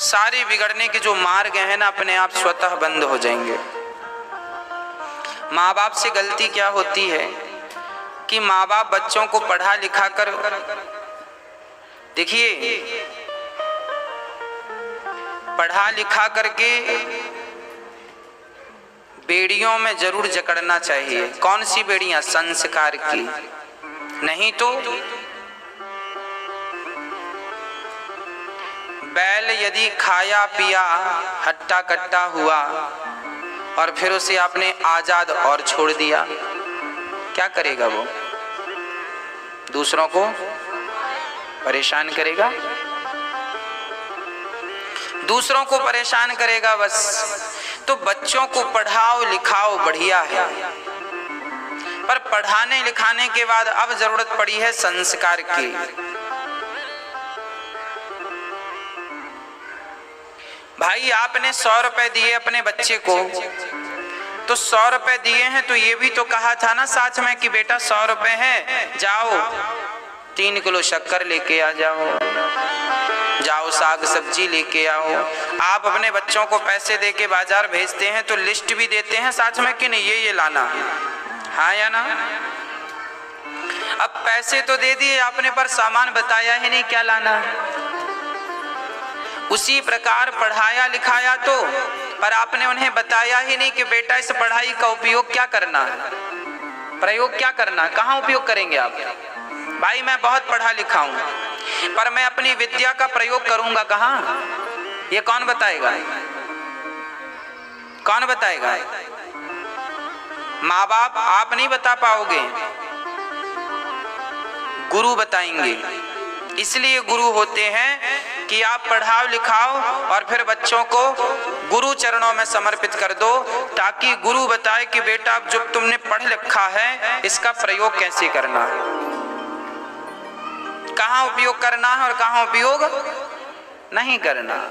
सारे बिगड़ने के जो मार्ग हैं ना अपने आप स्वतः बंद हो जाएंगे। माँ बाप से गलती क्या होती है कि माँ बाप बच्चों को पढ़ा लिखा कर, देखिए पढ़ा लिखा करके बेड़ियों में जरूर जकड़ना चाहिए। कौन सी बेड़ियां? संस्कार की। नहीं तो बैल यदि खाया पिया हट्टा कट्टा हुआ और फिर उसे आपने आजाद और छोड़ दिया, क्या करेगा वो? दूसरों को परेशान करेगा, दूसरों को परेशान करेगा बस। तो बच्चों को पढ़ाओ लिखाओ बढ़िया है, पर पढ़ाने लिखाने के बाद अब जरूरत पड़ी है संस्कार की। भाई आपने 100 रुपए दिए अपने बच्चे को, तो 100 रुपए दिए हैं तो ये भी तो कहा था ना साथ में कि बेटा 100 रुपए हैं, जाओ 3 किलो शक्कर लेके आ जाओ, जाओ साग सब्जी लेके आओ। आप अपने बच्चों को पैसे दे के बाजार भेजते हैं तो लिस्ट भी देते हैं साथ में कि नहीं ये लाना, हाँ या ना? अब पैसे तो दे दिए आपने पर सामान बताया ही नहीं क्या लाना। उसी प्रकार पढ़ाया लिखाया तो, पर आपने उन्हें बताया ही नहीं कि बेटा इस पढ़ाई का उपयोग क्या करना है, प्रयोग क्या करना, कहाँ उपयोग करेंगे आप? भाई मैं बहुत पढ़ा लिखा हूं पर मैं अपनी विद्या का प्रयोग करूंगा कहाँ? ये कौन बताएगा? कौन बताएगा? माँ बाप आप नहीं बता पाओगे, गुरु बताएंगे। इसलिए गुरु होते हैं कि आप पढ़ाओ लिखाओ और फिर बच्चों को गुरु चरणों में समर्पित कर दो, ताकि गुरु बताए कि बेटा अब जो तुमने पढ़ लिखा है इसका प्रयोग कैसे करना है, कहाँ उपयोग करना है और कहाँ उपयोग नहीं करना।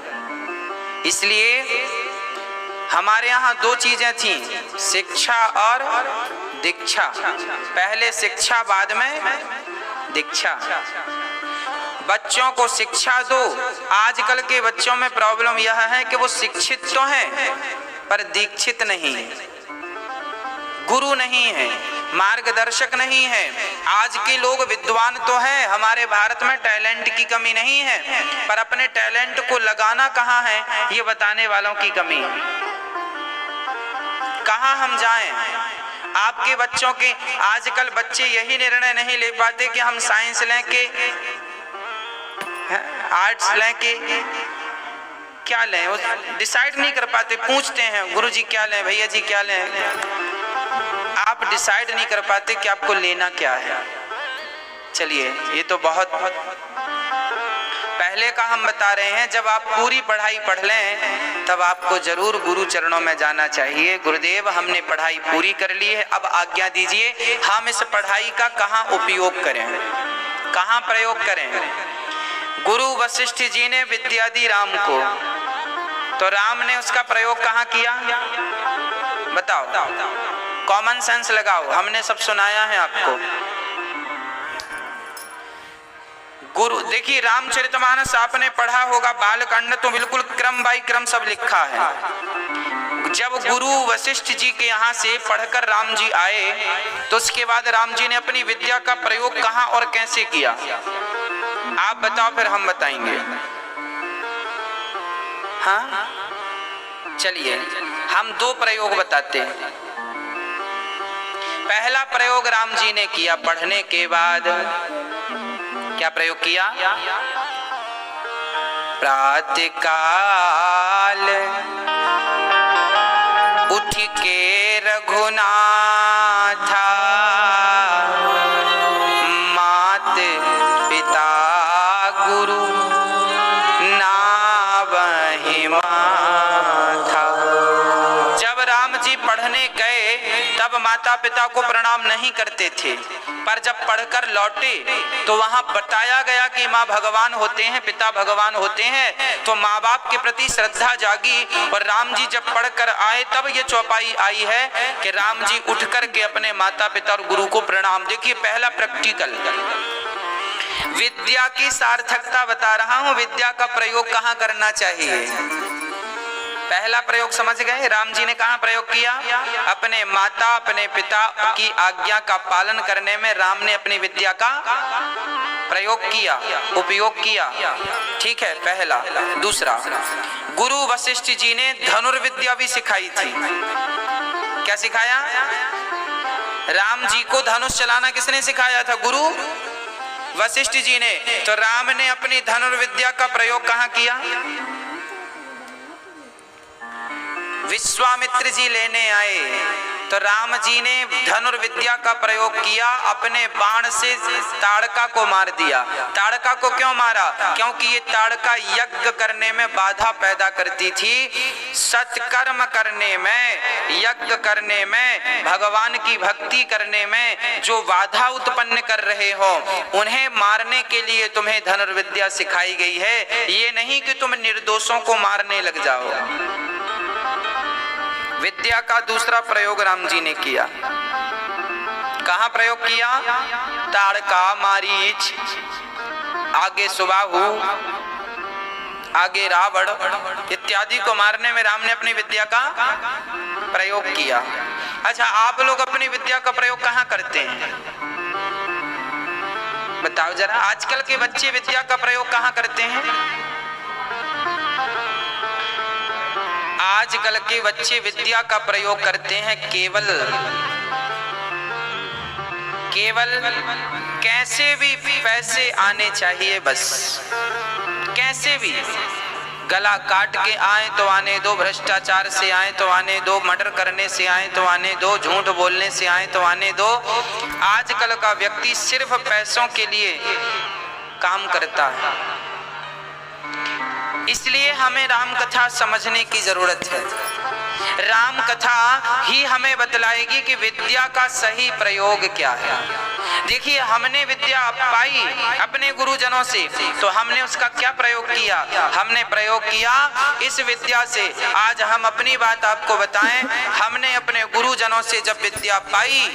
इसलिए हमारे यहाँ 2 चीजें थी, शिक्षा और दीक्षा। पहले शिक्षा बाद में दीक्षा। बच्चों को शिक्षा दो। आजकल के बच्चों में प्रॉब्लम यह है कि वो शिक्षित तो हैं पर दीक्षित नहीं, गुरु नहीं है, मार्गदर्शक नहीं है। आज के लोग विद्वान तो हैं, हमारे भारत में टैलेंट की कमी नहीं है, पर अपने टैलेंट को लगाना कहाँ है ये बताने वालों की कमी है। कहाँ हम जाएं? आपके बच्चों के आजकल बच्चे यही निर्णय नहीं ले पाते कि हम साइंस लें के आर्ट्स लें के क्या लें, वो डिसाइड नहीं कर पाते। पूछते हैं गुरुजी क्या लें, भैया जी क्या लें, आप डिसाइड नहीं कर पाते कि आपको लेना क्या है। चलिए ये तो बहुत पहले का हम बता रहे हैं। जब आप पूरी पढ़ाई पढ़ लें तब आपको जरूर गुरु चरणों में जाना चाहिए। गुरुदेव हमने पढ़ाई पूरी कर ली है, अब आज्ञा दीजिए हम इस पढ़ाई का कहाँ उपयोग करें, कहाँ प्रयोग करें। गुरु वशिष्ठ जी ने विद्या दी राम को, तो राम ने उसका प्रयोग कहाँ किया बताओ? कॉमन सेंस लगाओ, हमने सब सुनाया है आपको। गुरु देखिए रामचरितमानस आपने पढ़ा होगा, बालकांड तो बिल्कुल क्रम बाई क्रम सब लिखा है। जब गुरु वशिष्ठ जी के यहाँ से पढ़कर राम जी आए तो उसके बाद राम जी ने अपनी विद्या का प्रयोग कहाँ और कैसे किया, आप बताओ फिर हम बताएंगे। हाँ चलिए हम 2 प्रयोग बताते हैं। पहला प्रयोग राम जी ने किया पढ़ने के बाद, क्या प्रयोग किया? प्रातः काल उठ के रघुनाथा मात पिता गुरु नावहि माथा। जब राम जी पढ़ने गए तब माता पिता को प्रणाम नहीं करते थे, पर जब पढ़कर लौटे तो वहां बताया गया कि माँ भगवान होते हैं, पिता भगवान होते हैं, तो माँ बाप के प्रति श्रद्धा जागी। और राम जी जब पढ़कर आए तब ये चौपाई आई है कि राम जी उठ कर के अपने माता पिता और गुरु को प्रणाम। देखिए पहला प्रैक्टिकल। विद्या की सार्थकता बता रहा हूं, विद्या का प्रयोग कहां करना चाहिए। पहला प्रयोग समझ गए, राम जी ने कहां प्रयोग किया? अपने माता अपने पिता की आज्ञा का पालन करने में राम ने अपनी विद्या का प्रयोग किया, उपयोग किया, ठीक है, पहला। दूसरा, गुरु वशिष्ठ जी ने धनुर्विद्या भी सिखाई थी। क्या सिखाया? राम जी को धनुष चलाना किसने सिखाया था? गुरु वशिष्ठ जी ने। तो राम ने अपनी धनुर्विद्या का प्रयोग कहां किया? विश्वामित्र जी लेने आए तो राम जी ने धनुर्विद्या का प्रयोग किया, अपने बाण से ताड़का को मार दिया। ताड़का को क्यों मारा? क्योंकि ये ताड़का यज्ञ करने में बाधा पैदा करती थी। सत्कर्म करने में, यज्ञ करने में, भगवान की भक्ति करने में जो बाधा उत्पन्न कर रहे हो, उन्हें मारने के लिए तुम्हें धनुर्विद्या सिखाई गई है। ये नहीं कि तुम निर्दोषों को मारने लग जाओ। विद्या का दूसरा प्रयोग राम जी ने किया। कहां प्रयोग किया? ताड़का, मारीच, आगे सुबाहु, आगे रावण इत्यादि को मारने में राम ने अपनी विद्या का प्रयोग किया। अच्छा, आप लोग अपनी विद्या का प्रयोग कहां करते हैं? बताओ जरा। आजकल के बच्चे विद्या का प्रयोग कहां करते हैं? आजकल के बच्चे विद्या का प्रयोग करते हैं केवल कैसे भी पैसे आने चाहिए, बस कैसे भी। गला काट के आए तो आने दो, भ्रष्टाचार से आए तो आने दो, मर्डर करने से आए तो आने दो, झूठ बोलने से आए तो आने दो। आजकल का व्यक्ति सिर्फ पैसों के लिए काम करता है। इसलिए हमें राम कथा समझने की जरूरत है। राम कथा ही हमें बतलाएगी कि विद्या का सही प्रयोग क्या है। देखिए, हमने विद्या पाई अपने गुरुजनों से, तो हमने उसका क्या प्रयोग किया? हमने प्रयोग किया इस विद्या से। आज हम अपनी बात आपको बताएं, हमने अपने गुरुजनों से जब विद्या पाई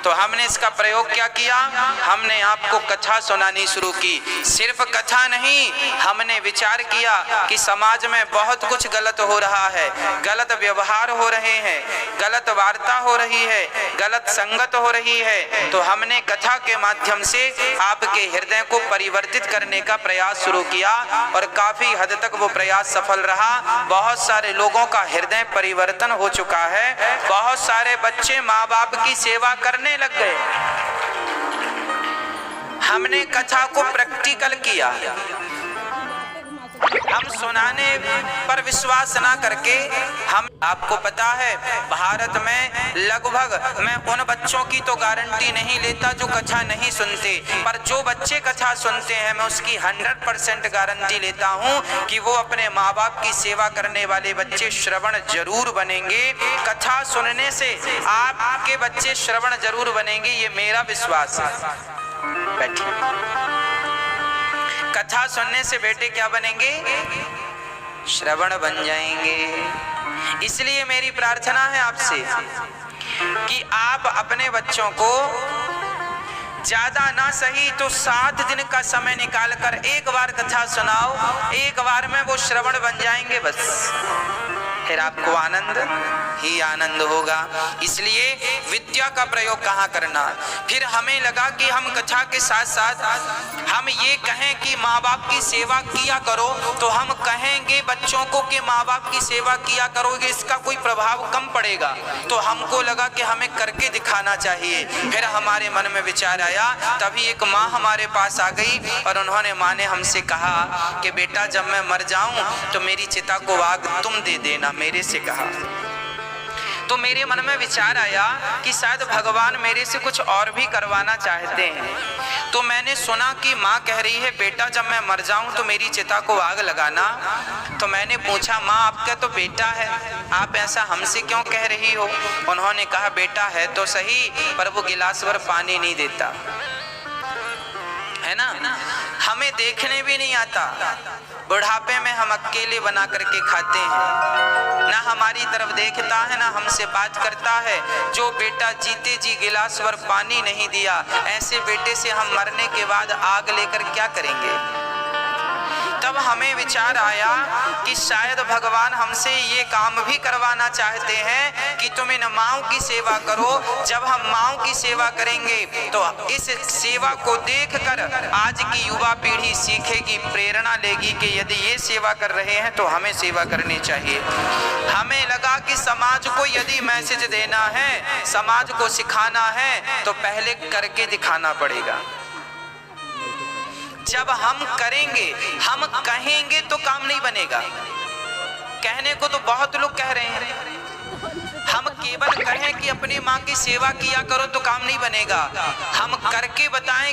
तो हमने इसका प्रयोग क्या किया? हमने आपको कथा सुनानी शुरू की। सिर्फ कथा नहीं, हमने विचार किया कि समाज में बहुत कुछ गलत हो रहा है, गलत व्यवहार हो रहे हैं, गलत वार्ता हो रही है, गलत संगत हो रही है। तो हमने कथा के माध्यम से आपके हृदय को परिवर्तित करने का प्रयास शुरू किया और काफी हद तक वो प्रयास सफल रहा। बहुत सारे लोगों का हृदय परिवर्तन हो चुका है। बहुत सारे बच्चे माँ बाप की सेवा करने लग गए। हमने कथा को प्रैक्टिकल किया। हम सुनाने पर विश्वास ना करके हम, आपको पता है भारत में लगभग, मैं उन बच्चों की तो गारंटी नहीं लेता जो कथा नहीं सुनते, पर जो बच्चे कथा सुनते हैं मैं उसकी 100% गारंटी लेता हूं कि वो अपने माँ बाप की सेवा करने वाले बच्चे श्रवण जरूर बनेंगे। कथा सुनने से आपके बच्चे श्रवण जरूर बनेंगे, ये मेरा विश्वास है। बैठिए। कथा सुनने से बेटे क्या बनेंगे? श्रवण बन जाएंगे। इसलिए मेरी प्रार्थना है आपसे कि आप अपने बच्चों को ज्यादा ना सही तो 7 दिन का समय निकालकर एक बार कथा सुनाओ। एक बार में वो श्रवण बन जाएंगे, बस फिर आपको आनंद ही आनंद होगा। इसलिए विद्या का प्रयोग कहाँ करना? फिर हमें लगा कि हम कथा के साथ साथ हम ये कहें कि माँ बाप की सेवा किया करो, तो हम कहेंगे बच्चों को कि माँ बाप की सेवा किया करोगे, इसका कोई प्रभाव कम पड़ेगा। तो हमको लगा कि हमें करके दिखाना चाहिए। फिर हमारे मन में विचार आया, तभी एक माँ हमारे पास आ गई और उन्होंने, माँ ने हमसे कहा कि बेटा जब मैं मर जाऊं तो मेरी चिता को आग तुम दे देना, मेरे से कहा। तो मेरे मन में विचार आया कि शायद भगवान मेरे से कुछ और भी करवाना चाहते हैं। तो मैंने सुना कि माँ कह रही है बेटा जब मैं मर जाऊं तो मेरी चिता को आग लगाना। तो मैंने पूछा, माँ आपका तो बेटा है, आप ऐसा हमसे क्यों कह रही हो? उन्होंने कहा, बेटा है तो सही पर वो गिलास भर पानी नहीं देता है है ना, हमें देखने भी नहीं आता। बुढ़ापे में हम अकेले बना करके खाते हैं, ना हमारी तरफ देखता है ना हमसे बात करता है। जो बेटा जीते जी गिलास भर पानी नहीं दिया, ऐसे बेटे से हम मरने के बाद आग लेकर क्या करेंगे। तब हमें विचार आया कि शायद भगवान हमसे ये काम भी करवाना चाहते हैं कि तुम इन माँओं की सेवा करो। जब हम माँओं की सेवा करेंगे तो इस सेवा को देखकर आज की युवा पीढ़ी सीखेगी, प्रेरणा लेगी कि यदि ये सेवा कर रहे हैं तो हमें सेवा करनी चाहिए। हमें लगा कि समाज को यदि मैसेज देना है, समाज को सिखाना है तो पहले करके दिखाना पड़ेगा। जब हम करेंगे, हम कहेंगे तो काम नहीं बनेगा। कहने को तो बहुत लोग कह रहे हैं, हम केवल कहें कि अपनी माँ की सेवा किया करो तो काम नहीं बनेगा। हम करके बताएं